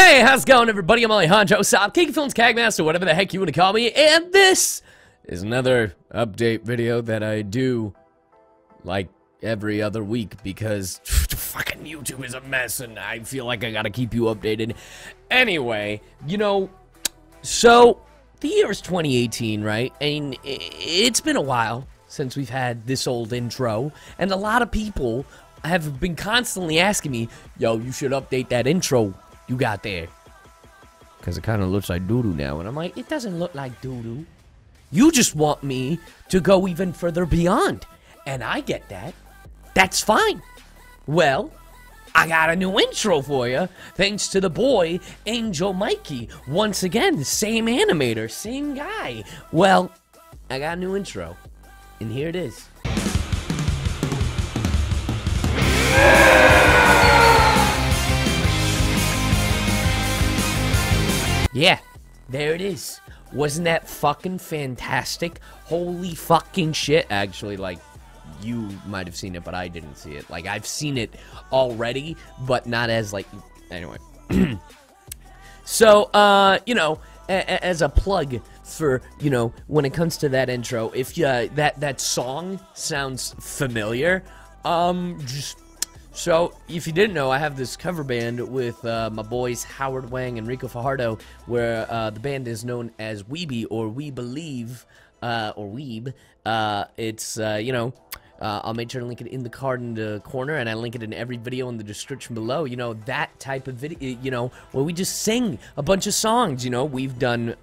Hey, how's it going, everybody? I'm Alejandro, Saab, KaggyFilms, Kagmaster, whatever the heck you want to call me, and this is another update video that I do, like, every other week, because fucking YouTube is a mess, and I feel like I gotta keep you updated. Anyway, you know, so, the year is 2018, right? And it's been a while since we've had this old intro, and a lot of people have been constantly asking me, yo, you should update that intro you got there, because it kind of looks like doo-doo now. And I'm like, it doesn't look like doo-doo. You just want me to go even further beyond, and I get that. That's fine. Well, I got a new intro for you, thanks to the boy, Angel Mikey. Once again, the same animator, same guy. Well, I got a new intro, and here it is. Yeah, there it is. Wasn't that fucking fantastic? Holy fucking shit. Actually, like, you might have seen it, but I didn't see it. Like, I've seen it already, but not as, like, anyway. So, you know, as a plug for, you know, when it comes to that intro, if that song sounds familiar, so, if you didn't know, I have this cover band with my boys Howard Wang and Rico Fajardo, where the band is known as Weeby, or We Believe, or Weeb. It's, you know, I'll make sure to link it in the card in the corner, and I link it in every video in the description below. You know, that type of video, you know, where we just sing a bunch of songs. You know, we've done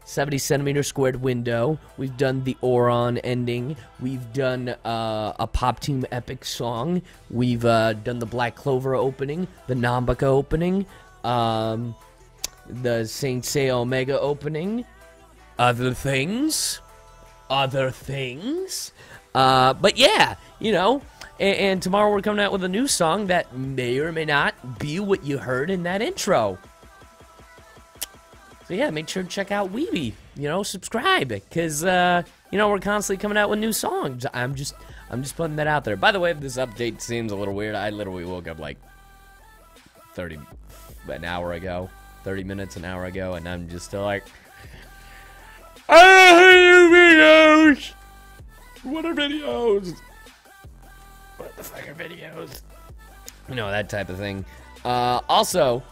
70 centimeter squared window, we've done the Oron ending, we've done a Pop Team Epic song, we've done the Black Clover opening, the Nambaka opening, the Saint Seiya Omega opening, other things, but yeah, you know, and tomorrow we're coming out with a new song that may or may not be what you heard in that intro. So yeah, make sure to check out Weeby, you know, subscribe, because, you know, we're constantly coming out with new songs. I'm just putting that out there. By the way, if this update seems a little weird, I literally woke up like 30 minutes, an hour ago, and I'm just still like, I hate videos! What are videos? What the fuck are videos? You know, that type of thing. Also,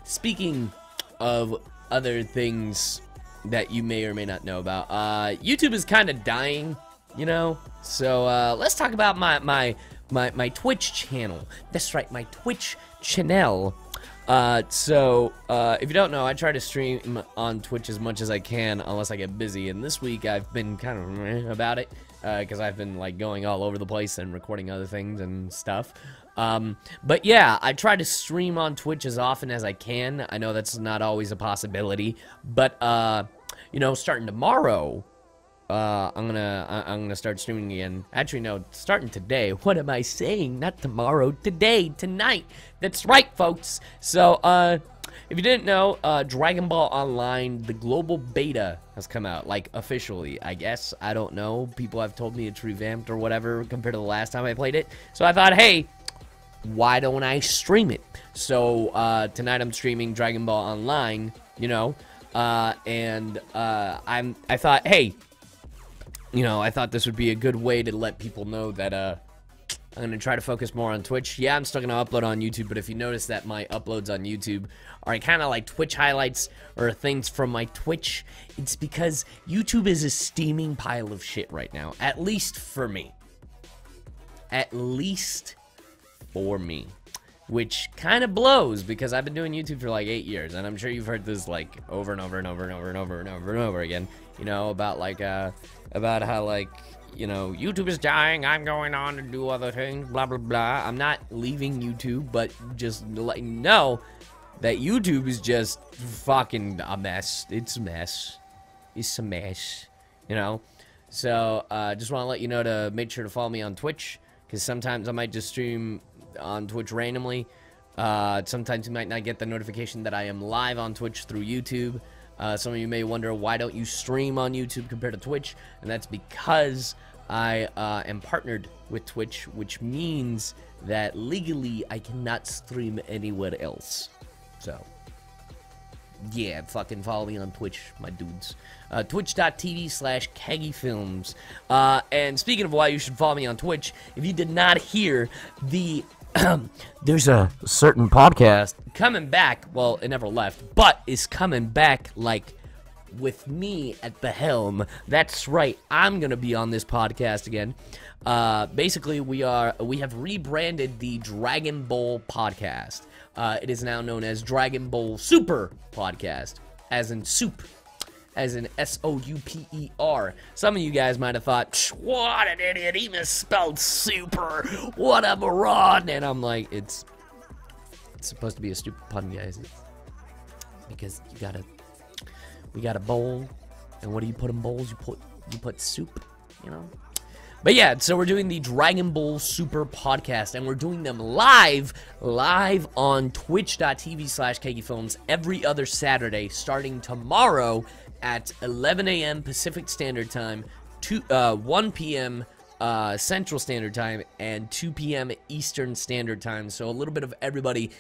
speaking of other things that you may or may not know about, YouTube is kind of dying, you know, so let's talk about my Twitch channel. That's right, my Twitch channel. So if you don't know, I try to stream on Twitch as much as I can unless I get busy, and this week I've been kind of meh about it, because I've been like going all over the place and recording other things and stuff. But yeah, I try to stream on Twitch as often as I can. I know that's not always a possibility, but you know, starting tomorrow, I'm gonna start streaming again. Actually, no, starting today. What am I saying? Not tomorrow, today, tonight. That's right, folks. So, if you didn't know, Dragon Ball Online, the global beta has come out, like, officially, I guess. I don't know. People have told me it's revamped or whatever compared to the last time I played it. So I thought, hey, why don't I stream it? So, tonight I'm streaming Dragon Ball Online, you know, and I thought, hey, you know, I thought this would be a good way to let people know that, I'm going to try to focus more on Twitch. Yeah, I'm still going to upload on YouTube, but if you notice that my uploads on YouTube are kind of like Twitch highlights or things from my Twitch, it's because YouTube is a steaming pile of shit right now, at least for me. At least for me, which kind of blows, because I've been doing YouTube for like 8 years, and I'm sure you've heard this like over and over and over and over and over and over and over again, you know, about like about how, like, you know, YouTube is dying, I'm going on to do other things, blah blah blah. I'm not leaving YouTube, but just letting you know that YouTube is just fucking a mess. It's a mess. It's a mess, you know. So just want to let you know to make sure to follow me on Twitch, because sometimes I might just stream on Twitch randomly. Sometimes you might not get the notification that I am live on Twitch through YouTube. Some of you may wonder, why don't you stream on YouTube compared to Twitch? And that's because I am partnered with Twitch, which means that legally I cannot stream anywhere else. So, yeah, fucking follow me on Twitch, my dudes. Twitch.tv/KaggyFilms. And speaking of why you should follow me on Twitch, if you did not hear the... there's a certain podcast coming back. Well, it never left, but is coming back, like, with me at the helm. That's right, I'm gonna be on this podcast again. Basically, we have rebranded the Dragon Bowl podcast. It is now known as Dragon Bowl Super Podcast, as in soup, as in S-O-U-P-E-R. Some of you guys might have thought, what an idiot, he misspelled super, what a moron. And I'm like, it's supposed to be a stupid pun, guys. Because we got a bowl, and what do you put in bowls? You put soup, you know? But yeah, so we're doing the Dragon Bowl Super Podcast, and we're doing them live on twitch.tv/KaggyFilms every other Saturday, starting tomorrow at 11 a.m. Pacific Standard Time, 1 p.m. Central Standard Time, and 2 p.m. Eastern Standard Time. So a little bit of everybody,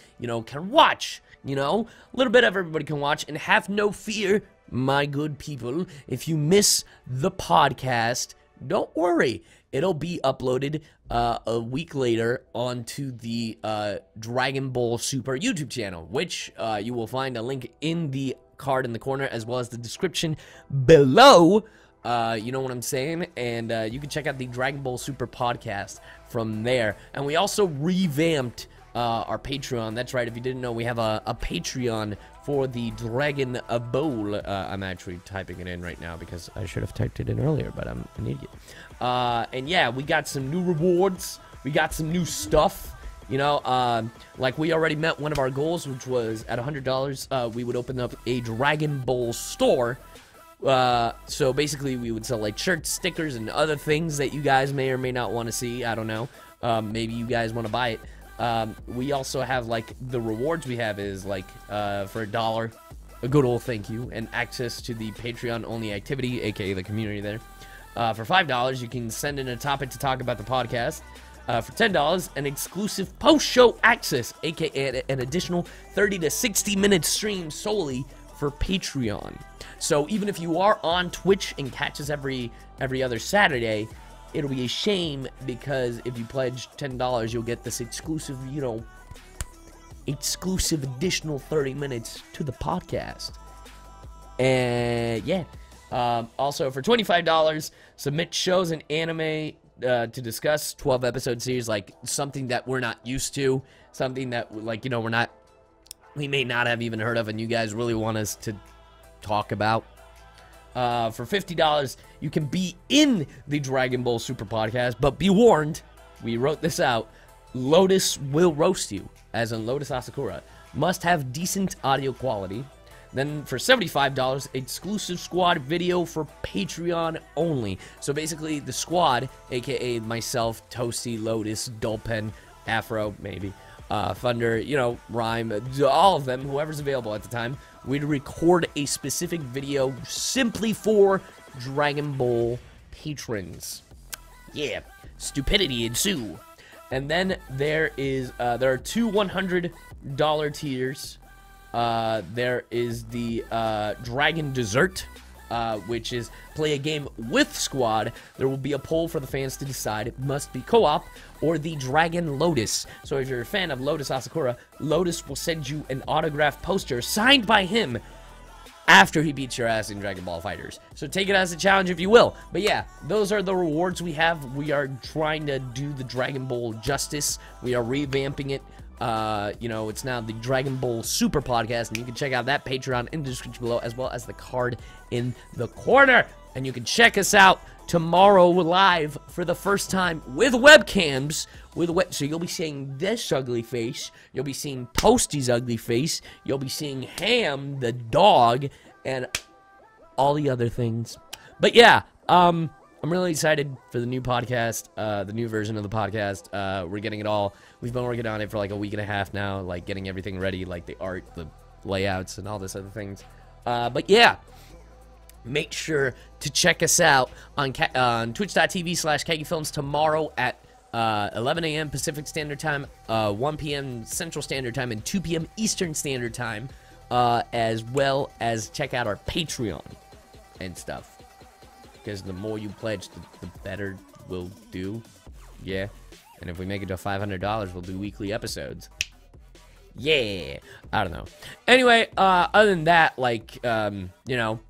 can watch, a little bit of everybody can watch, and have no fear, my good people, if you miss the podcast, don't worry, it'll be uploaded a week later onto the Dragon Bowl Super YouTube channel, which you will find a link in the card in the corner as well as the description below. You know what I'm saying? And you can check out the Dragon Bowl Super Podcast from there. And we also revamped our Patreon. That's right, if you didn't know, we have a Patreon for the Dragon Bowl. I'm actually typing it in right now because I should have typed it in earlier, but I'm an idiot. And yeah, we got some new rewards. We got some new stuff. Like we already met one of our goals, which was at $100, we would open up a Dragon Bowl store. So basically we would sell like shirts, stickers, and other things that you guys may or may not want to see. I don't know. Maybe you guys want to buy it. We also have, like, the rewards we have is, like, for $1, a good old thank you, and access to the Patreon-only activity, aka the community there. For $5, you can send in a topic to talk about the podcast. For $10, an exclusive post-show access, aka an additional 30 to 60-minute stream solely for Patreon. So even if you are on Twitch and catch us every other Saturday, it'll be a shame because if you pledge $10, you'll get this exclusive, exclusive additional 30 minutes to the podcast. And yeah, also for $25, submit shows and anime to discuss, 12-episode series, like something that we're not used to, something that, like, we may not have even heard of, and you guys really want us to talk about. For $50, you can be in the Dragon Bowl Super Podcast, but be warned, we wrote this out, Lotus will roast you, as in Lotus Asakura. Must have decent audio quality. Then for $75, exclusive squad video for Patreon only. So basically, the squad, aka myself, Toasty, Lotus, Dulpen, Afro, maybe, Thunder, Rhyme, all of them, whoever's available at the time, we'd record a specific video simply for Dragon Bowl patrons. Yeah, stupidity ensue. And then there are two $100 tiers. There is the Dragon Dessert, which is play a game with squad. There will be a poll for the fans to decide. It must be co-op or the Dragon Lotus. So if you're a fan of Lotus Asakura, Lotus will send you an autographed poster signed by him after he beats your ass in Dragon Ball FighterZ. So take it as a challenge if you will. But yeah, those are the rewards we have. We are trying to do the Dragon Bowl justice. We are revamping it. It's now the Dragon Bowl Super Podcast, and you can check out that Patreon in the description below, as well as the card in the corner. And you can check us out tomorrow live for the first time with webcams. So you'll be seeing this ugly face, you'll be seeing Toasty's ugly face, you'll be seeing Ham, the dog, and all the other things. But yeah, I'm really excited for the new podcast, the new version of the podcast. We're getting it all. We've been working on it for like a week and a half now, like getting everything ready, like the art, the layouts, and all this other things. But yeah, make sure to check us out on twitch.tv/KaggyFilms tomorrow at 11 a.m. Pacific Standard Time, 1 p.m. Central Standard Time, and 2 p.m. Eastern Standard Time, as well as check out our Patreon and stuff. Because the more you pledge, the better we'll do. Yeah. And if we make it to $500, we'll do weekly episodes. Yeah. I don't know. Anyway, other than that, like, you know,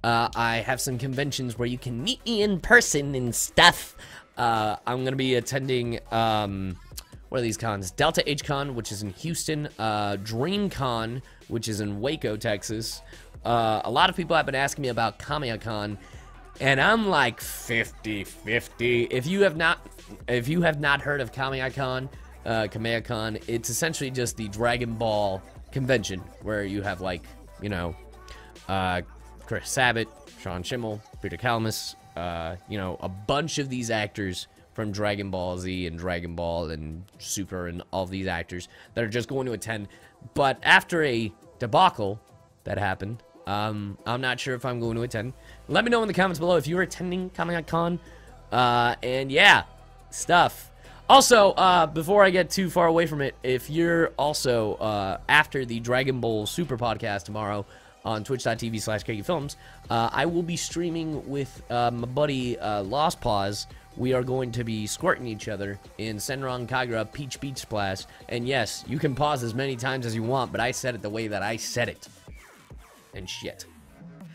I have some conventions where you can meet me in person and stuff. I'm going to be attending, what are these cons? Delta H Con, which is in Houston. DreamCon, which is in Waco, Texas. A lot of people have been asking me about KaggyCon, and I'm like 50-50. If you have not heard of KaggyCon, it's essentially just the Dragon Ball convention where you have, like, you know, Chris Sabat, Sean Schimmel, Peter Kalmus, you know, a bunch of these actors from Dragon Ball Z and Dragon Ball and Super and all these actors that are just going to attend. But after a debacle that happened, I'm not sure if I'm going to attend. Let me know in the comments below if you're attending KaggyCon. And yeah, stuff. Also, before I get too far away from it, if you're also after the Dragon Bowl Super podcast tomorrow on twitch.tv/KaggyFilms, I will be streaming with my buddy Lost Paws. We are going to be squirting each other in Senran Kagura Peach Beach Splash. And yes, you can pause as many times as you want, but I said it the way that I said it. And shit.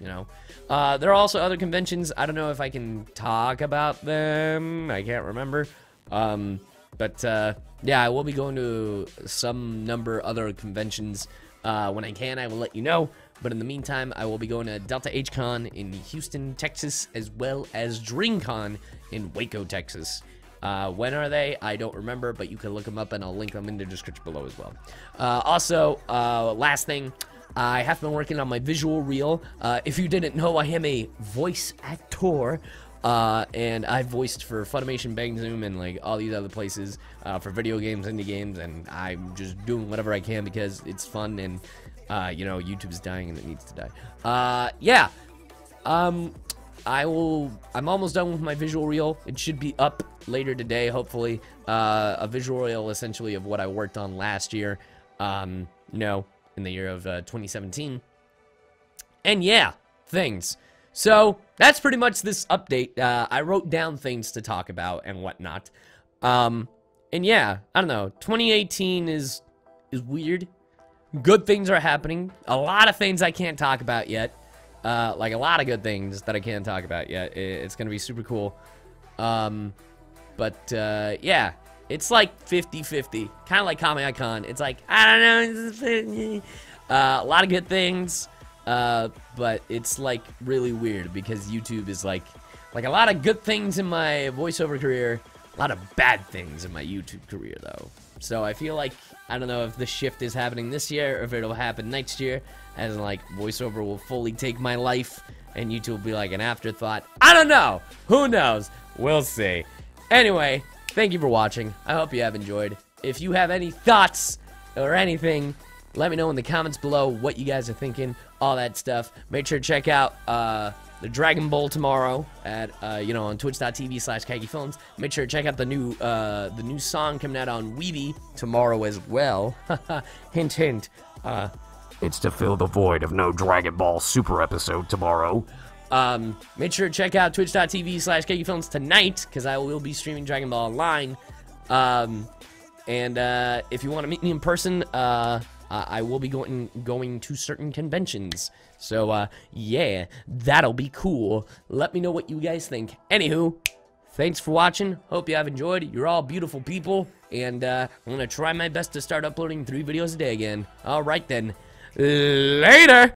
You know? There are also other conventions. I don't know if I can talk about them. I can't remember. But yeah, I will be going to some number of other conventions. When I can, I will let you know. But in the meantime, I will be going to Delta H Con in Houston, Texas, as well as DreamCon in Waco, Texas. When are they? I don't remember, but you can look them up, and I'll link them in the description below as well. Also, last thing, I have been working on my visual reel. If you didn't know, I am a voice actor. And I voiced for FUNimation Bang Zoom and like all these other places for video games, indie games, and I'm just doing whatever I can because it's fun and you know, YouTube's dying and it needs to die. Yeah. I'm almost done with my visual reel. It should be up later today, hopefully. A visual reel essentially of what I worked on last year, you know, in the year of 2017. And yeah, things. So that's pretty much this update. I wrote down things to talk about and whatnot. And yeah, I don't know. 2018 is weird. Good things are happening. A lot of things I can't talk about yet. Like a lot of good things that I can't talk about yet. It's gonna be super cool. But yeah, it's like 50-50. Kind of like KaggyCon. It's like, I don't know. A lot of good things. But it's like really weird because YouTube is like a lot of good things in my voiceover career, a lot of bad things in my YouTube career though. So I feel like, I don't know if the shift is happening this year or if it'll happen next year, as in like voiceover will fully take my life and YouTube will be like an afterthought. I don't know. Who knows? We'll see. Anyway, thank you for watching. I hope you have enjoyed. If you have any thoughts or anything, let me know in the comments below what you guys are thinking, all that stuff. Make sure to check out the Dragon Bowl tomorrow at you know, on twitch.tv/KaggyFilms. Make sure to check out the new song coming out on Weeby tomorrow as well. Hint, hint. It's to fill the void of no Dragon Ball Super episode tomorrow. Make sure to check out twitch.tv/KaggyFilms tonight, because I will be streaming Dragon Ball Online. And if you want to meet me in person, I will be going to certain conventions. So, yeah, that'll be cool. Let me know what you guys think. Anywho, thanks for watching. Hope you have enjoyed. You're all beautiful people. And, I'm going to try my best to start uploading 3 videos a day again. Alright then. Later!